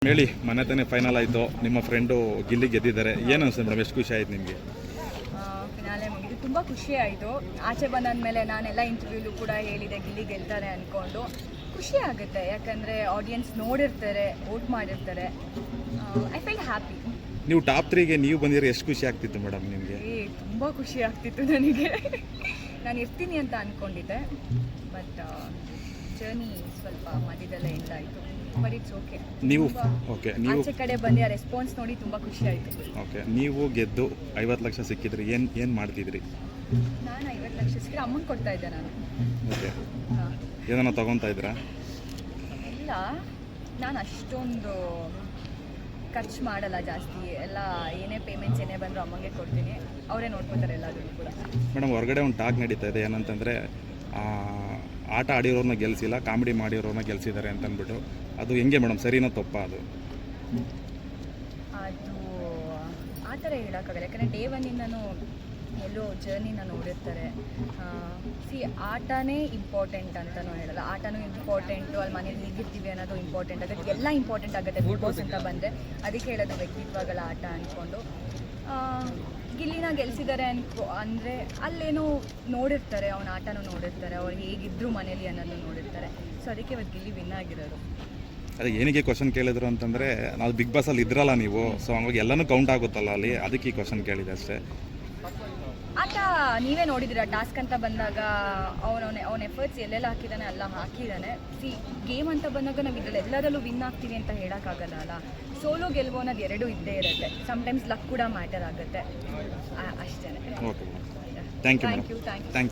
ಹೇಳಿ, ಮನೆ ತಾನೇ ಫೈನಲ್ ಆಯಿತು, ನಿಮ್ಮ ಫ್ರೆಂಡು ಗಿಲ್ಲಿ ಗೆದ್ದಿದ್ದಾರೆ, ಏನು ಅನಿಸ್ತದೆ ಮೇಡಮ್? ಎಷ್ಟು ಖುಷಿ ಆಯ್ತು ನಿಮಗೆ? ಫಿನಾಲೆ ಮುಗಿದು ತುಂಬ ಖುಷಿ ಆಯಿತು. ಆಚೆ ಬಂದಾದ್ಮೇಲೆ ನಾನೆಲ್ಲ ಇಂಟರ್ವ್ಯೂಲು ಕೂಡ ಹೇಳಿದೆ ಗಿಲ್ಲಿ ಗೆಲ್ತಾರೆ ಅಂದ್ಕೊಂಡು. ಖುಷಿ ಆಗುತ್ತೆ, ಯಾಕಂದರೆ ಆಡಿಯನ್ಸ್ ನೋಡಿರ್ತಾರೆ, ವೋಟ್ ಮಾಡಿರ್ತಾರೆ. I feel happy. ನೀವು ಟಾಪ್ 3ಗೆ ನೀವು ಬಂದಿರೋ ಎಷ್ಟು ಖುಷಿ ಆಗ್ತಿತ್ತು ಮೇಡಮ್ ನಿಮಗೆ? ತುಂಬ ಖುಷಿ ಆಗ್ತಿತ್ತು ನನಗೆ. ನಾನು ಇರ್ತೀನಿ ಅಂತ ಅಂದ್ಕೊಂಡಿದ್ದೆ, ಬಟ್ ಜರ್ನಿ ಸ್ವಲ್ಪ ಮಧ್ಯದಲ್ಲೇ ಎಂಡ್ ಆಯಿತು. But it's okay. ನೀವು ಓಕೆ, ನೀವು ಆಚೆ ಕಡೆ ಬಂದು ಆ ರೆಸ್ಪಾನ್ಸ್ ನೋಡಿ ತುಂಬ ಖುಷಿ ಆಯಿತು. ಓಕೆ, ನೀವು ಗೆದ್ದು 50 ಲಕ್ಷ ಸಿಕ್ಕಿದ್ರಿ, ಏನು ಮಾಡ್ತಿದ್ರಿ? ನಾನು 50 ಲಕ್ಷ ಸಿಕ್ಕರೆ ಅಮ್ಮಂಗೆ ಕೊಡ್ತಾ ಇದ್ದೆ ನಾನು. ಓಕೆ, ಹಾಂ, ಏನೋ ತೊಗೊತಾ ಇದ್ರಾ? ಇಲ್ಲ, ನಾನು ಅಷ್ಟೊಂದು ಖರ್ಚು ಮಾಡಲ್ಲ ಜಾಸ್ತಿ. ಎಲ್ಲ ಏನೇ ಪೇಮೆಂಟ್ಸ್ ಏನೇ ಬಂದರೂ ಅಮ್ಮಂಗೆ ಕೊಡ್ತೀನಿ, ಅವರೇ ನೋಡ್ಕೊತಾರೆ ಎಲ್ಲದನ್ನು ಕೂಡ. ಮೇಡಮ್, ಹೊರಗಡೆ ಒಂದು ಟಾಕ್ ನಡೀತಾ ಇದೆ, ಏನಂತಂದರೆ ಆಟ ಆಡಿರೋರನ್ನ ಗೆಲ್ಸಿಲ್ಲ, ಕಾಮಿಡಿ ಮಾಡಿರೋರನ್ನ ಗೆಲ್ಸಿದ್ದಾರೆ ಅಂತ ಅಂದ್ಬಿಟ್ಟು. ಅದು ಹೆಂಗೆ ಮೇಡಮ್, ಸರಿನೋ ತಪ್ಪಾ ಅದು? ಅದು ಆ ಥರ ಹೇಳೋಕ್ಕಾಗಲ್ಲ, ಯಾಕಂದರೆ ಡೇ ಒನ್ನಿಂದನೂ ಎಲ್ಲೋ ಜರ್ನಿನ ನೋಡಿರ್ತಾರೆ. ಆಟನೇ ಇಂಪಾರ್ಟೆಂಟ್ ಅಂತಲೂ ಹೇಳಲ್ಲ, ಆಟನೂ ಇಂಪಾರ್ಟೆಂಟು, ಅಲ್ಲಿ ಮನೇಲಿ ಹೇಗಿರ್ತೀವಿ ಅನ್ನೋದು ಇಂಪಾರ್ಟೆಂಟ್ ಆಗುತ್ತೆ, ಎಲ್ಲ ಇಂಪಾರ್ಟೆಂಟ್ ಆಗುತ್ತೆ ಬಿಗ್ ಬಾಸ್ ಅಂತ ಬಂದರೆ. ಅದಕ್ಕೆ ಹೇಳೋದು ವ್ಯಕ್ತಿತ್ವಗಳ ಆಟ ಅಂದ್ಕೊಂಡು. ಗಿಲ್ಲಿನ ಗೆಲ್ಸಿದ್ದಾರೆ ಅಂದರೆ ಅಲ್ಲೇನೋ ನೋಡಿರ್ತಾರೆ, ಅವನ ಆಟನೂ ನೋಡಿರ್ತಾರೆ, ಅವ್ರು ಹೇಗಿದ್ರು ಮನೇಲಿ ಅನ್ನೋದು ನೋಡಿರ್ತಾರೆ. ಸೊ ಅದಕ್ಕೆ ಇವತ್ತು ಗಿಲ್ಲಿ ವಿನ್ ಆಗಿರೋರು. ಅದೇ ಏನಕ್ಕೆ ಕ್ವಶನ್ ಕೇಳಿದ್ರು ಅಂತಂದರೆ, ನಾವು ಬಿಗ್ ಬಾಸಲ್ಲಿ ಇದ್ರಲ್ಲ ನೀವು, ಸೊ ಹಂಗಾಗಿ ಎಲ್ಲನೂ ಕೌಂಟ್ ಆಗುತ್ತಲ್ಲ ಅಲ್ಲಿ, ಅದಕ್ಕೆ ಈ ಕ್ವಶನ್ ಕೇಳಿದೆ ಅಷ್ಟೇ. ಆಟ ನೀವೇ ನೋಡಿದ್ದೀರಾ, ಟಾಸ್ಕ್ ಅಂತ ಬಂದಾಗ ಅವನ ಎಫರ್ಟ್ಸ್ ಎಲ್ಲೆಲ್ಲ ಹಾಕಿದ್ದಾನೆ ಎಲ್ಲ ಹಾಕಿದ್ದಾನೆ. ಗೇಮ್ ಅಂತ ಬಂದಾಗ ನಾವು ಇದರಲ್ಲಿ ಎಲ್ಲರಲ್ಲೂ ವಿನ್ ಆಗ್ತೀವಿ ಅಂತ ಹೇಳೋಕ್ಕಾಗಲ್ಲ ಅಲ್ಲ. ಸೋಲು ಗೆಲುವು ಅನ್ನೋದು ಎರಡೂ ಇದ್ದೇ ಇರುತ್ತೆ. ಸಮ್ಟೈಮ್ಸ್ ಲಕ್ ಕೂಡ ಮ್ಯಾಟರ್ ಆಗುತ್ತೆ ಅಷ್ಟೇ. Okay, thank you madam. Thank you. Thank you.